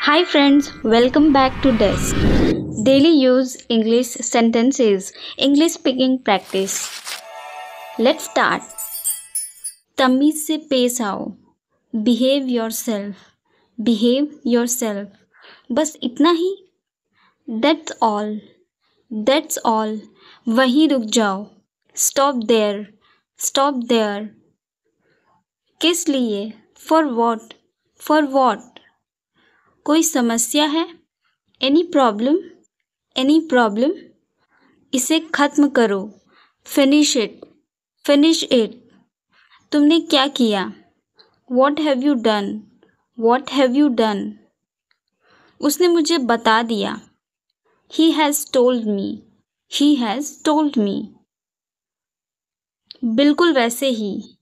Hi friends, welcome back to Desk. Daily use English sentences, English speaking practice. Let's start. तमीज से पेश आओ. Behave yourself. Behave yourself. बस इतना ही. That's all. That's all. वहीं रुक जाओ. Stop there. Stop there. किस लिए? For what? For what? कोई समस्या है? Any problem? Any problem? इसे खत्म करो. Finish it. Finish it. तुमने क्या किया? What have you done? What have you done? उसने मुझे बता दिया. He has told me. He has told me. बिल्कुल वैसे ही.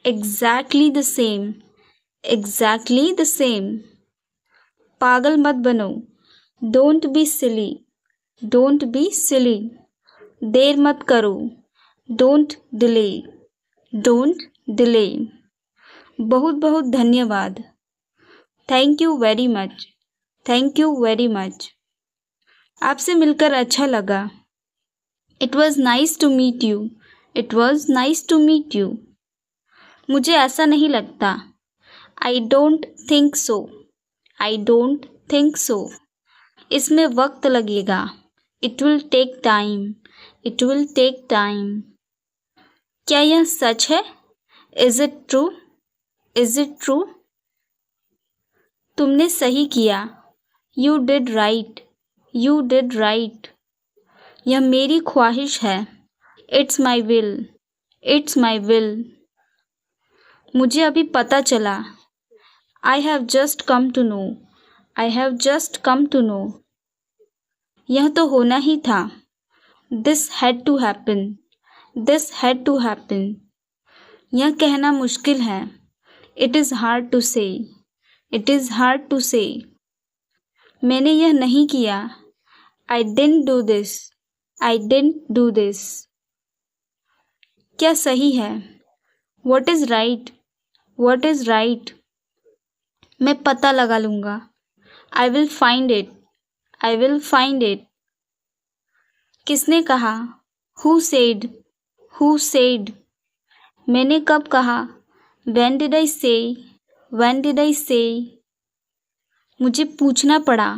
Exactly the same. Exactly the same. पागल मत बनो. Don't be silly. Don't be silly. देर मत करो. Don't delay. Don't delay. बहुत बहुत धन्यवाद. Thank you very much. Thank you very much. आपसे मिलकर अच्छा लगा. It was nice to meet you. It was nice to meet you. मुझे ऐसा नहीं लगता. I don't think so. I don't think so. इसमें वक्त लगेगा. It will take time. It will take time. क्या यह सच है? Is it true? Is it true? तुमने सही किया. You did right. You did right. यह मेरी ख्वाहिश है. It's my will. It's my will. मुझे अभी पता चला. I have just come to know. I have just come to know. यह तो होना ही था. This had to happen. This had to happen. यह कहना मुश्किल है. It is hard to say. It is hard to say. मैंने यह नहीं किया. I didn't do this. I didn't do this. क्या सही है? What is right? What is right? मैं पता लगा लूँगा. I will find it. I will find it. किसने कहा? Who said? Who said? मैंने कब कहा? When did I say? When did I say? मुझे पूछना पड़ा.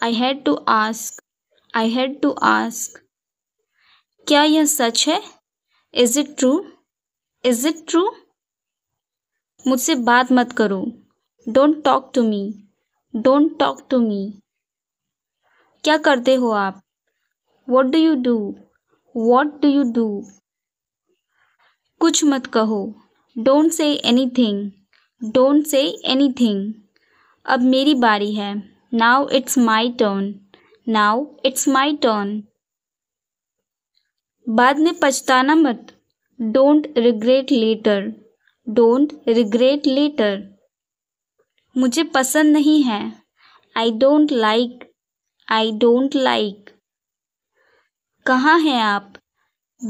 I had to ask. I had to ask. क्या यह सच है? Is it true? Is it true? मुझसे बात मत करो. Don't talk to me. Don't talk to me. क्या करते हो आप? What do you do? What do you do? कुछ मत कहो. Don't say anything. Don't say anything. अब मेरी बारी है. Now it's my turn. Now it's my turn. बाद में पछताना मत. Don't regret later. Don't regret later. मुझे पसंद नहीं है. I don't like. I don't like. कहाँ हैं आप?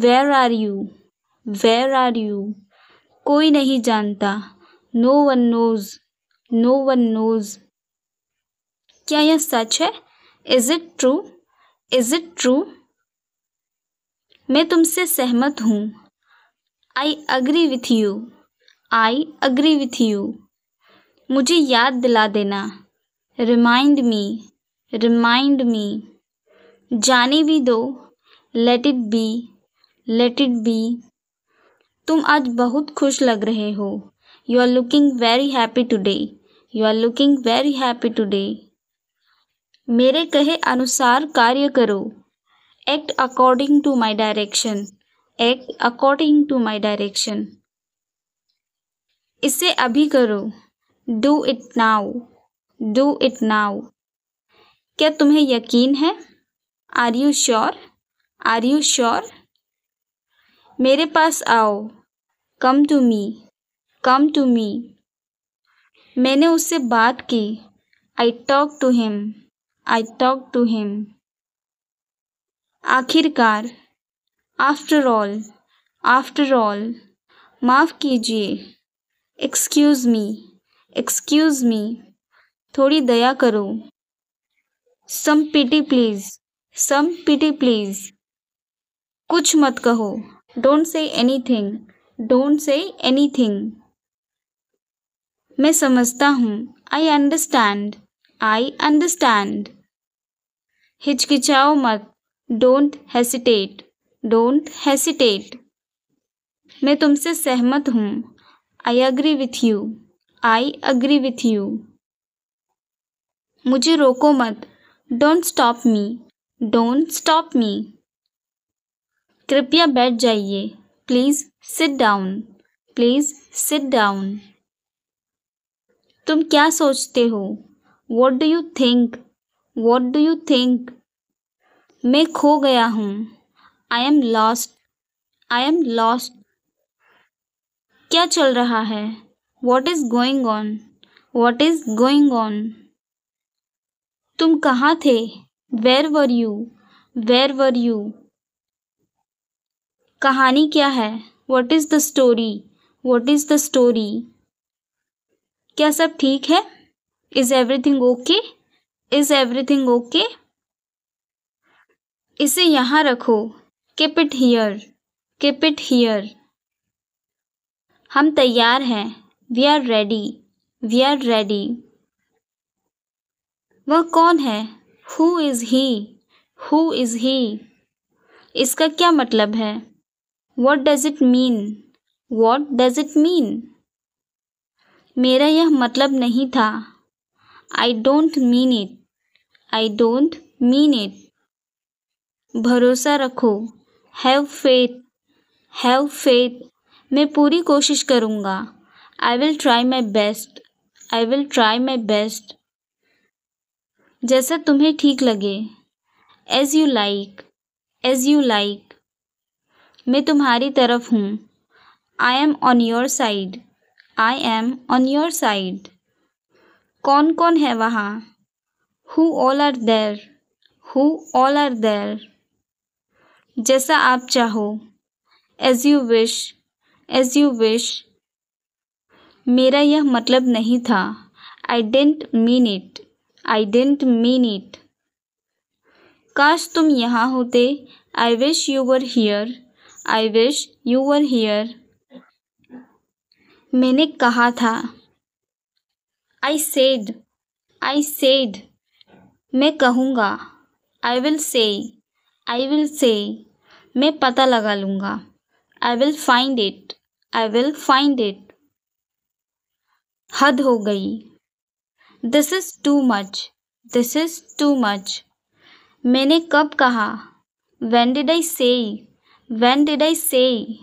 Where are you? Where are you? कोई नहीं जानता. No one knows. No one knows. क्या यह सच है? Is it true? Is it true? मैं तुमसे सहमत हूँ. I agree with you. I agree with you. मुझे याद दिला देना. Remind me. Remind me. जाने भी दो. Let it be. Let it be. तुम आज बहुत खुश लग रहे हो. You are looking very happy today. You are looking very happy today. मेरे कहे अनुसार कार्य करो. Act according to my direction. Act according to my direction. इसे अभी करो. Do it now. Do it now. क्या तुम्हें यकीन है? Are you sure? Are you sure? मेरे पास आओ. Come to me. Come to me. मैंने उससे बात की. I talked to him. I talked to him. आखिरकार. After all. After all. माफ़ कीजिए। Excuse me. थोड़ी दया करो। सम पिटी प्लीज़। कुछ मत कहो। Don't say anything. मैं समझता हूँ। आई अंडरस्टैंड। हिचकिचाओ मत। Don't hesitate. मैं तुमसे सहमत हूँ। I agree with you. मुझे रोको मत। Don't stop me. कृपया बैठ जाइए। Please sit down. तुम क्या सोचते हो? What do you think? मैं खो गया हूँ। I am lost. क्या चल रहा है? What is going on? तुम कहाँ थे? Where were you? कहानी क्या है? What is the story? क्या सब ठीक है? Is everything okay? इसे यहाँ रखो। Keep it here. हम तैयार हैं। We are ready. वह कौन है? Who is he? इसका क्या मतलब है? What does it mean? मेरा यह मतलब नहीं था। I don't mean it. भरोसा रखो। Have faith. मैं पूरी कोशिश करूँगा। I will try my best. जैसा तुम्हें ठीक लगे। As you like. मैं तुम्हारी तरफ हूँ। I am on your side. कौन है वहाँ? Who all are there? जैसा आप चाहो। As you wish. मेरा यह मतलब नहीं था। I didn't mean it. काश तुम यहाँ होते। I wish you were here. मैंने कहा था। I said. मैं कहूँगा। I will say. मैं पता लगा लूँगा। I will find it. हद हो गई। This is too much. मैंने कब कहा? When did I say?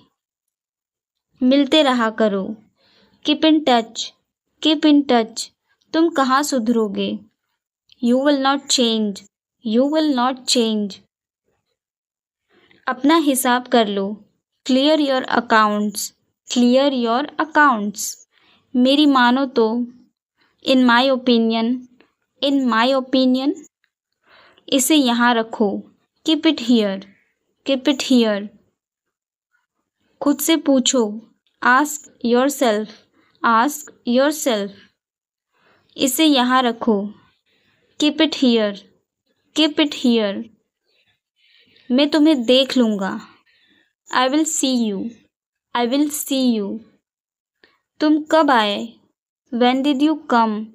मिलते रहा करो। Keep in touch. तुम कहाँ सुधरोगे? You will not change. अपना हिसाब कर लो। Clear your accounts. मेरी मानो तो। In my opinion. इसे यहाँ रखो। Keep it here. खुद से पूछो। Ask yourself. इसे यहाँ रखो। Keep it here. मैं तुम्हें देख लूँगा। I will see you. तुम कब आए? When did you come?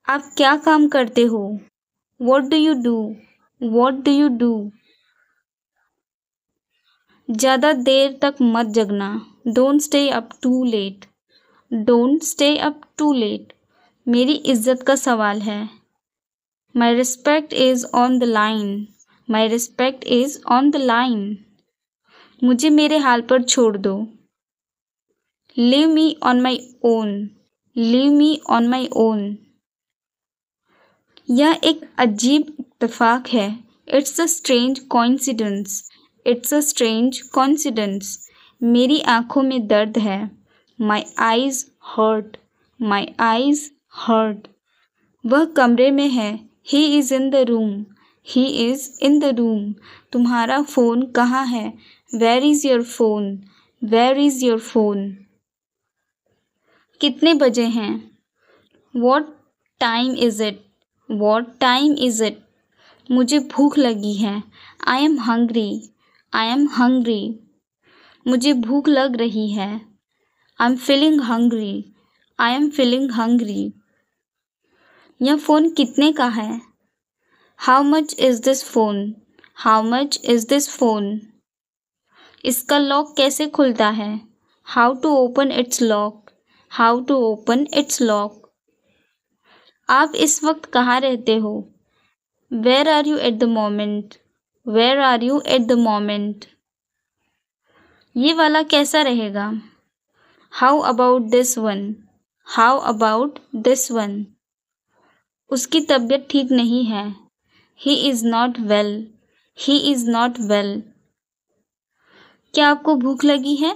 आप क्या काम करते हो? What do you do? ज़्यादा देर तक मत जगना। Don't stay up too late. मेरी इज्जत का सवाल है। My respect is on the line. मुझे मेरे हाल पर छोड़ दो। Leave me on my own. यह एक अजीब इत्तेफाक है। It's a strange coincidence. मेरी आँखों में दर्द है। My eyes hurt. वह कमरे में है। He is in the room. तुम्हारा फ़ोन कहाँ है? Where is your phone? Where is your phone? कितने बजे हैं? What time is it? What time is it? मुझे भूख लगी है। I am hungry. I am hungry. मुझे भूख लग रही है। I'm feeling hungry. I am feeling hungry. यह फ़ोन कितने का है? How much is this phone? How much is this phone? इसका लॉक कैसे खुलता है? How to open its lock? How to open its lock? आप इस वक्त कहाँ रहते हो? Where are you at the moment? Where are you at the moment? ये वाला कैसा रहेगा? How about this one? How about this one? उसकी तबीयत ठीक नहीं है। He is not well. He is not well. क्या आपको भूख लगी है?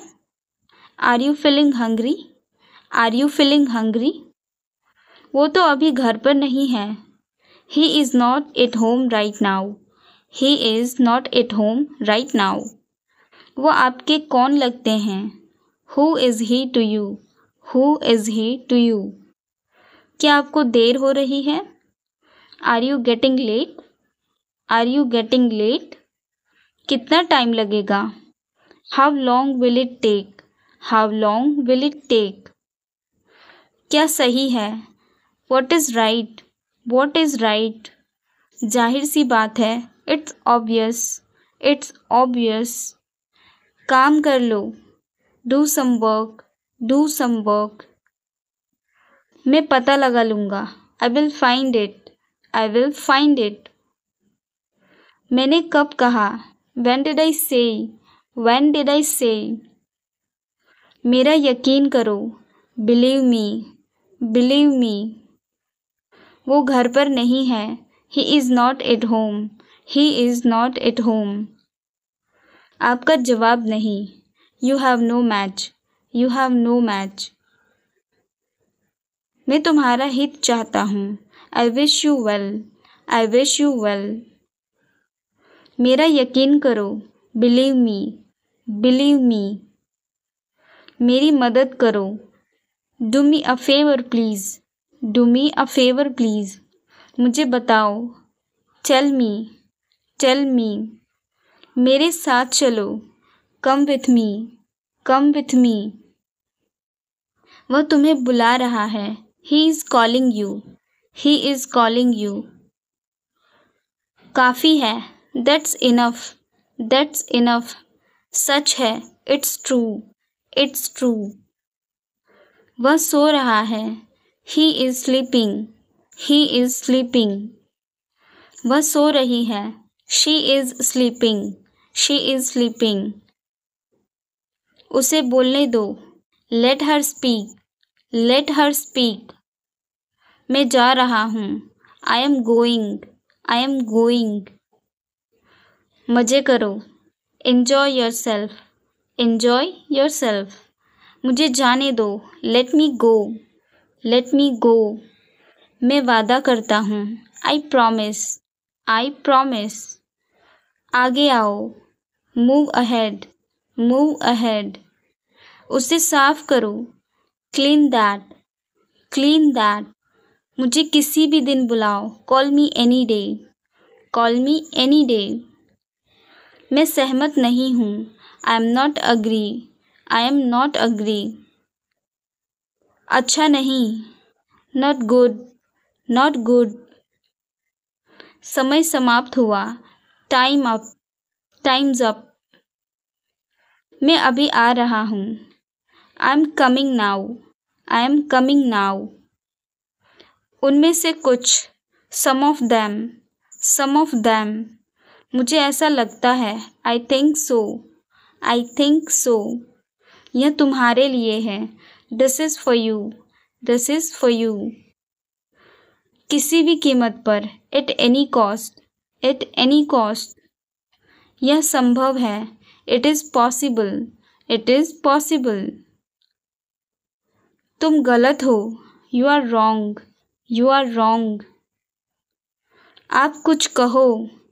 Are you feeling hungry? Are you feeling hungry? वो तो अभी घर पर नहीं है। He is not at home right now. He is not at home right now. वो आपके कौन लगते हैं? Who is he to you? Who is he to you? क्या आपको देर हो रही है? Are you getting late? Are you getting late? कितना टाइम लगेगा? How long will it take? How long will it take? क्या सही है? What is right? What is right? जाहिर सी बात है। It's obvious. It's obvious. काम कर लो। Do some work. Do some work. मैं पता लगा लूँगा। I will find it. I will find it. मैंने कब कहा? When did I say? When did I say? मेरा यकीन करो। Believe me. Believe me. वो घर पर नहीं है। He is not at home. He is not at home. आपका जवाब नहीं। You have no match. You have no match. मैं तुम्हारा हित चाहता हूँ। I wish you well. I wish you well. मेरा यकीन करो। Believe me. Believe me. मेरी मदद करो। Do me a favor please. Do me a favor please. मुझे बताओ। Tell me. Tell me. मेरे साथ चलो। Come with me. Come with me. वह तुम्हें बुला रहा है। He is calling you. He is calling you. काफ़ी है। That's enough. That's enough. सच है। It's true. It's true. वह सो रहा है। He is sleeping. He is sleeping. वह सो रही है। She is sleeping. She is sleeping. उसे बोलने दो। Let her speak. Let her speak. मैं जा रहा हूँ। I am going. I am going. मज़े करो। Enjoy yourself. Enjoy yourself. मुझे जाने दो। Let me go. Let me go. मैं वादा करता हूँ। I promise. I promise. आगे आओ। Move ahead. Move ahead. उसे साफ करो। Clean that. Clean that. मुझे किसी भी दिन बुलाओ। Call me any day. Call me any day. मैं सहमत नहीं हूँ। I am not agree. I am not agree. अच्छा नहीं। Not good. Not good. समय समाप्त हुआ। Time up. Time's up. मैं अभी आ रहा हूँ। I am coming now. I am coming now. उनमें से कुछ। Some of them. Some of them. मुझे ऐसा लगता है। I think so. I think so. यह तुम्हारे लिए है। This is for you. This is for you. किसी भी कीमत पर। At any cost. At any cost. यह संभव है। It is possible. It is possible. तुम गलत हो। You are wrong. You are wrong. आप कुछ कहो।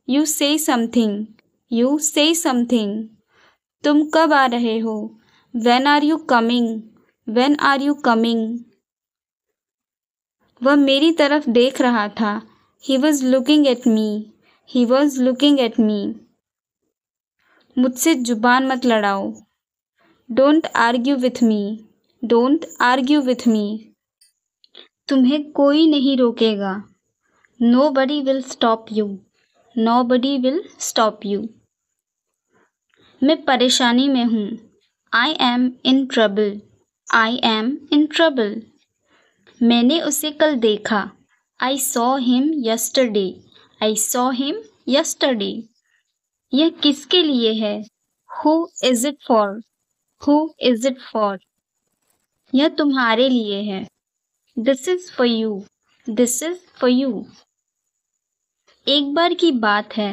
You say something. You say something. तुम कब आ रहे हो? When are you coming? When are you coming? वह मेरी तरफ देख रहा था। He was looking at me. He was looking at me. मुझसे जुबान मत लड़ाओ। Don't argue with me. Don't argue with me. तुम्हें कोई नहीं रोकेगा। Nobody will stop you. Nobody will stop you. मैं परेशानी में हूँ। I am in trouble. I am in trouble. मैंने उसे कल देखा। I saw him yesterday. I saw him yesterday. यह किसके लिए है? Who is it for? Who is it for? यह तुम्हारे लिए है। This is for you. This is for you. एक बार की बात है।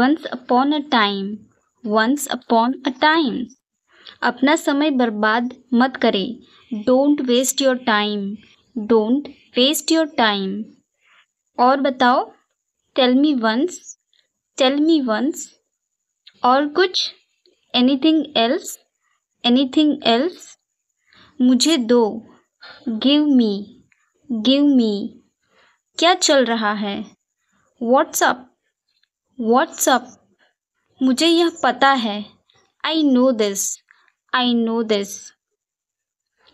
Once upon a time. Once upon a time. अपना समय बर्बाद मत करें। Don't waste your time. Don't waste your time. और बताओ। Tell me once. Tell me once. और कुछ? Anything else? Anything else? मुझे दो। Give me. Give me. क्या चल रहा है? What's up? What's up? मुझे यह पता है। I know this. I know this.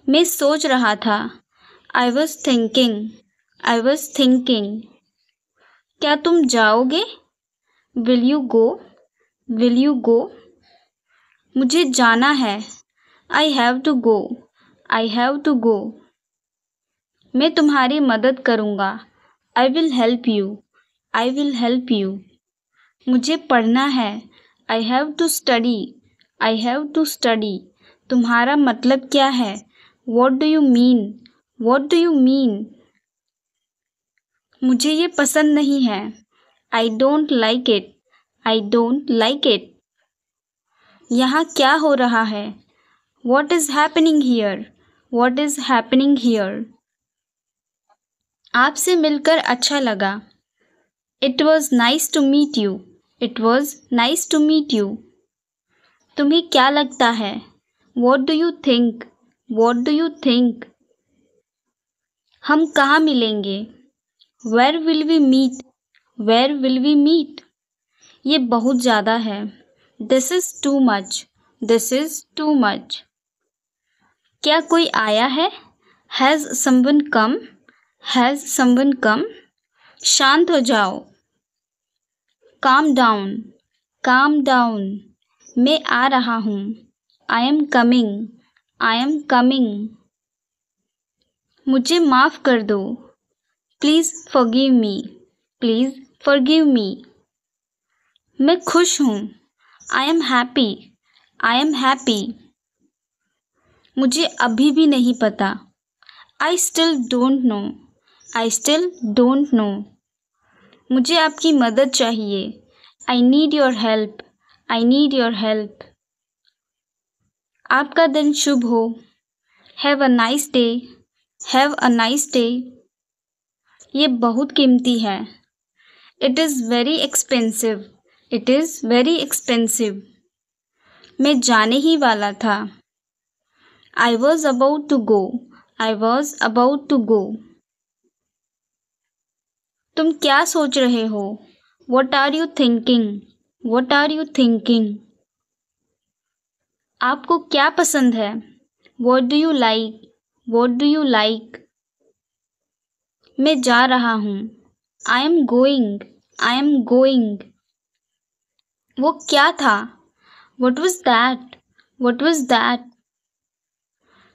मैं सोच रहा था। I was thinking. I was thinking. क्या तुम जाओगे? Will you go? Will you go? मुझे जाना है। I have to go. I have to go. मैं तुम्हारी मदद करूँगा। I will help you. I will help you. मुझे पढ़ना है। I have to study. I have to study. तुम्हारा मतलब क्या है? What do you mean? What do you mean? मुझे ये पसंद नहीं है। I don't like it. I don't like it. यहाँ क्या हो रहा है? What is happening here? What is happening here? आपसे मिलकर अच्छा लगा। It was nice to meet you. It was nice to meet you. तुम्हें क्या लगता है? What do you think? What do you think? हम कहाँ मिलेंगे? Where will we meet? Where will we meet? ये बहुत ज़्यादा है। This is too much. This is too much. क्या कोई आया है? Has someone come? Has someone come? शांत हो जाओ। Calm down. Calm down. मैं आ रहा हूँ। I am coming. I am coming. मुझे माफ़ कर दो। Please forgive me. Please forgive me. मैं खुश हूँ। I am happy. I am happy. मुझे अभी भी नहीं पता। I still don't know. I still don't know. मुझे आपकी मदद चाहिए। I need your help. I need your help. आपका दिन शुभ हो। Have a nice day. Have a nice day. ये बहुत कीमती है। It is very expensive. It is very expensive. मैं जाने ही वाला था। I was about to go. I was about to go. तुम क्या सोच रहे हो? What are you thinking? What are you thinking? आपको क्या पसंद है? What do you like? What do you like? मैं जा रहा हूँ। I am going. I am going. वो क्या था? What was that? What was that?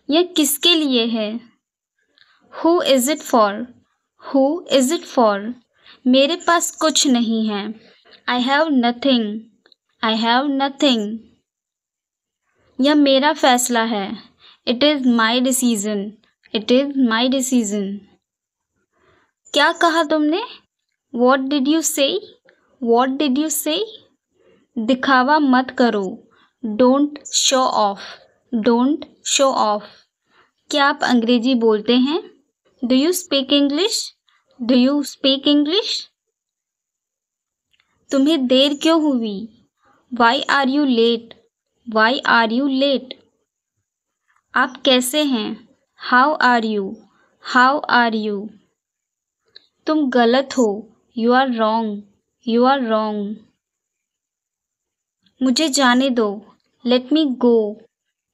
यह किसके लिए है? Who is it for? Who is it for? मेरे पास कुछ नहीं है। I have nothing. I have nothing. यह मेरा फैसला है। It is my decision. It is my decision. क्या कहा तुमने? What did you say? What did you say? दिखावा मत करो। Don't show off. Don't show off. क्या आप अंग्रेजी बोलते हैं? Do you speak English? Do you speak English? तुम्हें देर क्यों हुई? Why are you late? Why are you late? आप कैसे हैं? How are you? How are you? तुम गलत हो। You are wrong. You are wrong. मुझे जाने दो। Let me go.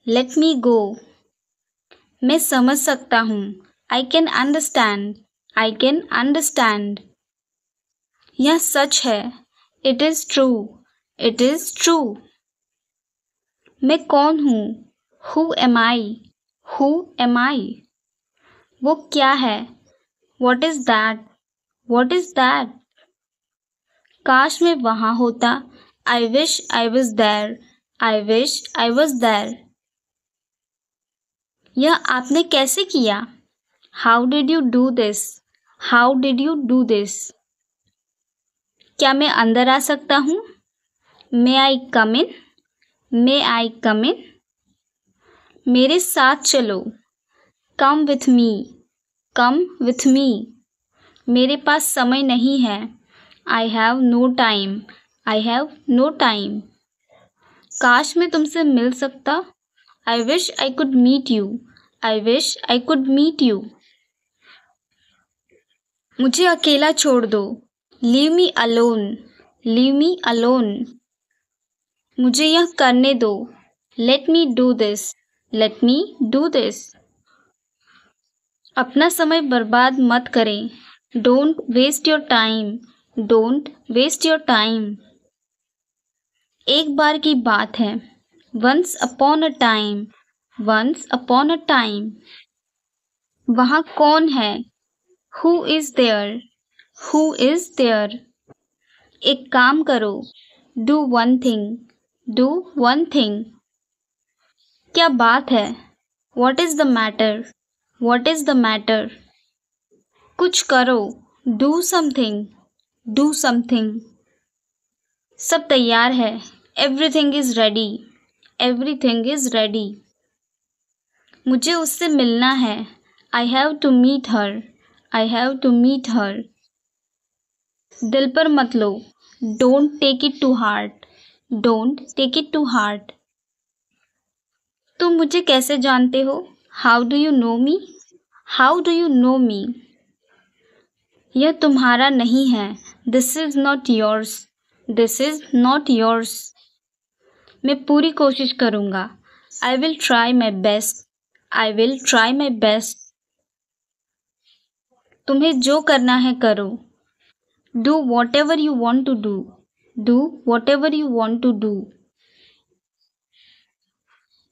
Let me go. मैं समझ सकता हूँ। I can understand. I can understand. यह सच है। It is true. It is true. मैं कौन हूँ? Who am I? Who am I? वो क्या है? What is that? What is that? काश मैं वहाँ होता। I wish I was there. I wish I was there. यह आपने कैसे किया? How did you do this? How did you do this? क्या मैं अंदर आ सकता हूँ? मे आई कम इन? मे आई कम इन? मेरे साथ चलो। Come with me. Come with me. मेरे पास समय नहीं है। I have no time. I have no time. काश मैं तुमसे मिल सकता। I wish I could meet you. I wish I could meet you. मुझे अकेला छोड़ दो। Leave me alone. Leave me alone. मुझे यह करने दो। Let me do this. Let me do this. अपना समय बर्बाद मत करें। Don't waste your time. Don't waste your time. एक बार की बात है। Once upon a time. Once upon a time. वहाँ कौन है? Who is there? Who is there? एक काम करो। Do one thing. Do one thing. क्या बात है? What is the matter? What is the matter? कुछ करो। Do something. Do something. सब तैयार है। Everything is ready. Everything is ready. मुझे उससे मिलना है। I have to meet her. I have to meet her. दिल पर मत लो। Don't take it to heart. Don't take it to heart. तुम मुझे कैसे जानते हो? How do you know me? How do you know me? यह तुम्हारा नहीं है। This is not yours. This is not yours. मैं पूरी कोशिश करूँगा। I will try my best. I will try my best. तुम्हें जो करना है करो। Do whatever you want to do. Do whatever you want to do.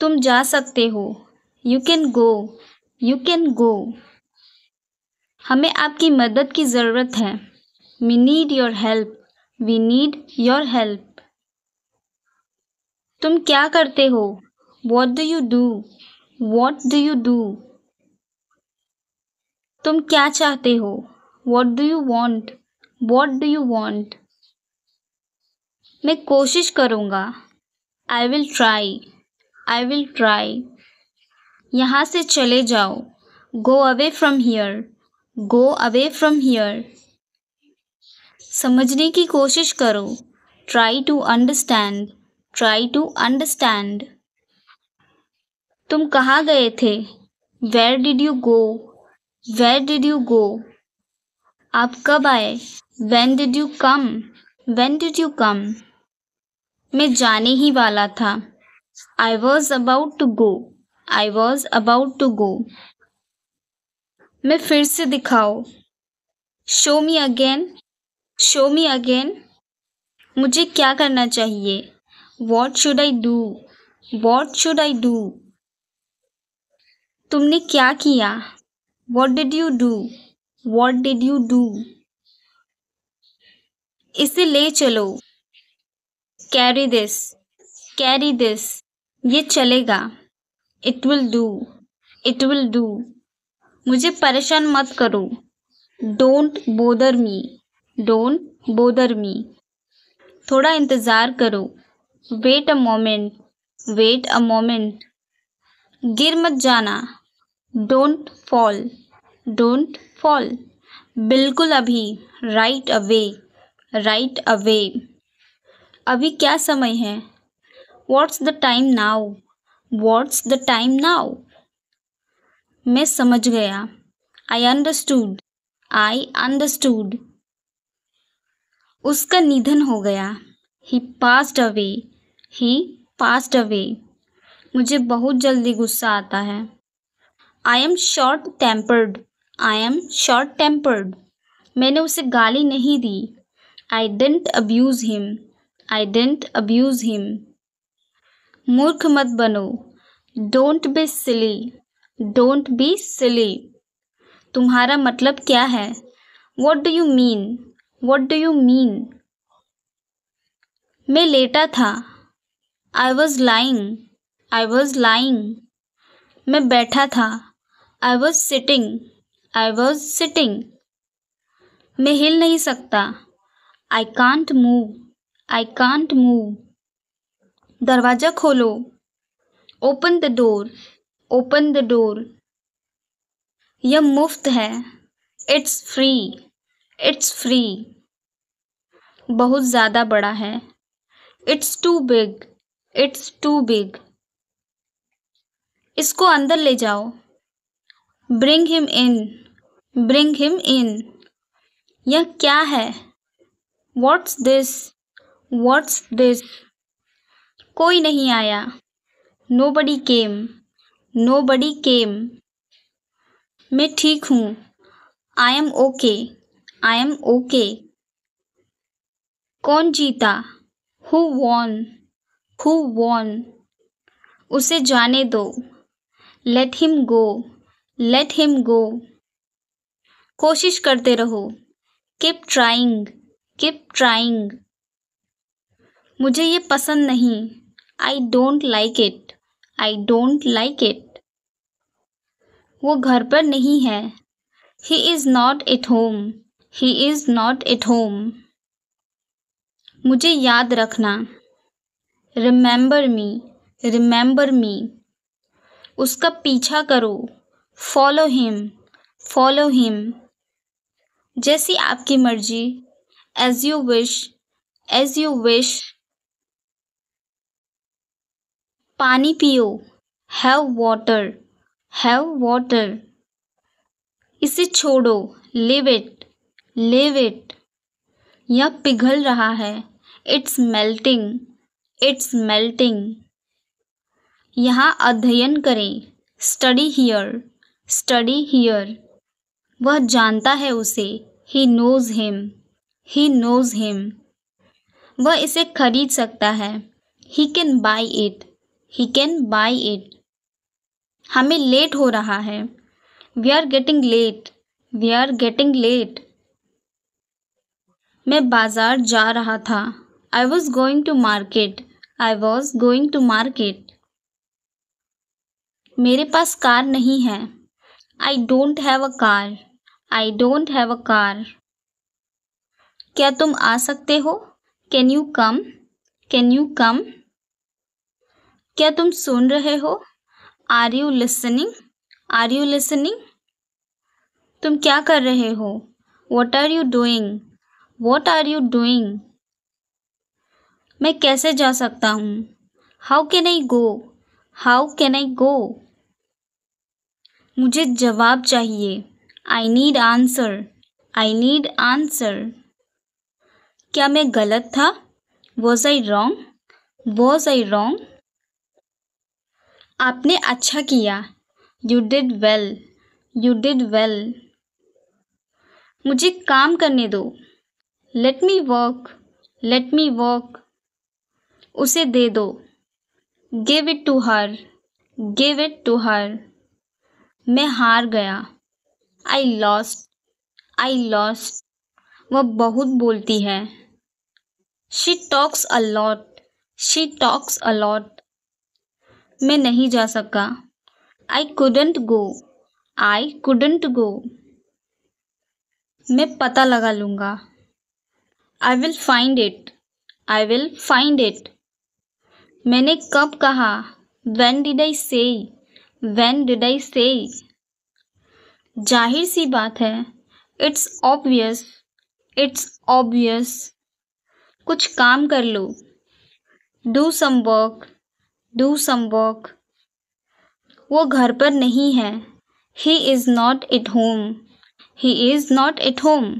तुम जा सकते हो। You can go. You can go. हमें आपकी मदद की ज़रूरत है। We need your help. We need your help. तुम क्या करते हो? What do you do? What do you do? तुम क्या चाहते हो? What do you want? What do you want? मैं कोशिश करूँगा। I will try. I will try. यहाँ से चले जाओ। Go away from here. Go away from here. समझने की कोशिश करो। Try to understand. Try to understand. तुम कहाँ गए थे? Where did you go? Where did you go? आप कब आए? When did you come? When did you come? मैं जाने ही वाला था। I was about to go. I was about to go. मैं फिर से दिखाओ। Show me again. Show me again. मुझे क्या करना चाहिए? What should I do? What should I do? तुमने क्या किया? What did you do? What did you do? इसे ले चलो। Carry this. Carry this. ये चलेगा। It will do. It will do. मुझे परेशान मत करो। Don't bother me. Don't bother me. थोड़ा इंतज़ार करो। Wait a moment. Wait a moment. गिर मत जाना। Don't fall. Don't fall. बिल्कुल अभी। Right away. Right away. अभी क्या समय है? What's the time now? What's the time now? मैं समझ गया. I understood. I understood. उसका निधन हो गया. He passed away. He passed away. मुझे बहुत जल्दी गुस्सा आता है. I am short tempered. I am short tempered. मैंने उसे गाली नहीं दी. I didn't abuse him. I didn't abuse him. मूर्ख मत बनो. Don't be silly. Don't be silly. तुम्हारा मतलब क्या है? What do you mean? What do you mean? मैं लेटा था. I was lying. I was lying. मैं बैठा था. I was sitting. I was sitting. मैं हिल नहीं सकता. I can't move. I can't move. दरवाजा खोलो. Open the door. Open the door. यह मुफ्त है. It's free. It's free. बहुत ज़्यादा बड़ा है. It's too big. It's too big. इसको अंदर ले जाओ. Bring him in. Bring him in. यह क्या है? What's this? What's this? कोई नहीं आया. Nobody came. Nobody came. मैं ठीक हूँ. I am okay. I am okay. कौन जीता? Who won? Who won? उसे जाने दो. Let him go. Let him go. कोशिश करते रहो. Keep trying. Keep trying. मुझे ये पसंद नहीं. I don't like it. I don't like it. वो घर पर नहीं है. He is not at home. He is not at home. मुझे याद रखना. Remember me. Remember me. उसका पीछा करो. Follow him. Follow him. जैसी आपकी मर्जी. As you wish. As you wish. पानी पियो. Have water. Have water. इसे छोड़ो. Leave it. Leave it. यह पिघल रहा है. It's melting. It's melting. यहाँ अध्ययन करें. Study here. Study here. वह जानता है उसे. He knows him. He knows him. वह इसे खरीद सकता है. He can buy it. He can buy it. हमें लेट हो रहा है. We are getting late. We are getting late. मैं बाजार जा रहा था. I was going to market. I was going to market. मेरे पास कार नहीं है. I don't have a car. I don't have a car. क्या तुम आ सकते हो? Can you come? Can you come? क्या तुम सुन रहे हो? Are you listening? Are you listening? तुम क्या कर रहे हो? What are you doing? What are you doing? मैं कैसे जा सकता हूँ? How can I go? How can I go? मुझे जवाब चाहिए. I need answer. I need answer. क्या मैं गलत था? Was I wrong? Was I wrong? आपने अच्छा किया. You did well. You did well. मुझे काम करने दो. Let me work. Let me work. उसे दे दो. Give it to her. Give it to her. मैं हार गया. I lost. I lost. वह बहुत बोलती है. She talks a lot. She talks a lot. मैं नहीं जा सका. I couldn't go. I couldn't go. मैं पता लगा लूँगा. I will find it. I will find it. मैंने कब कहा? When did I say? When did I say? जाहिर सी बात है. It's obvious. It's obvious. कुछ काम कर लो. Do some work. Do some work. वो घर पर नहीं है. He is not at home. He is not at home.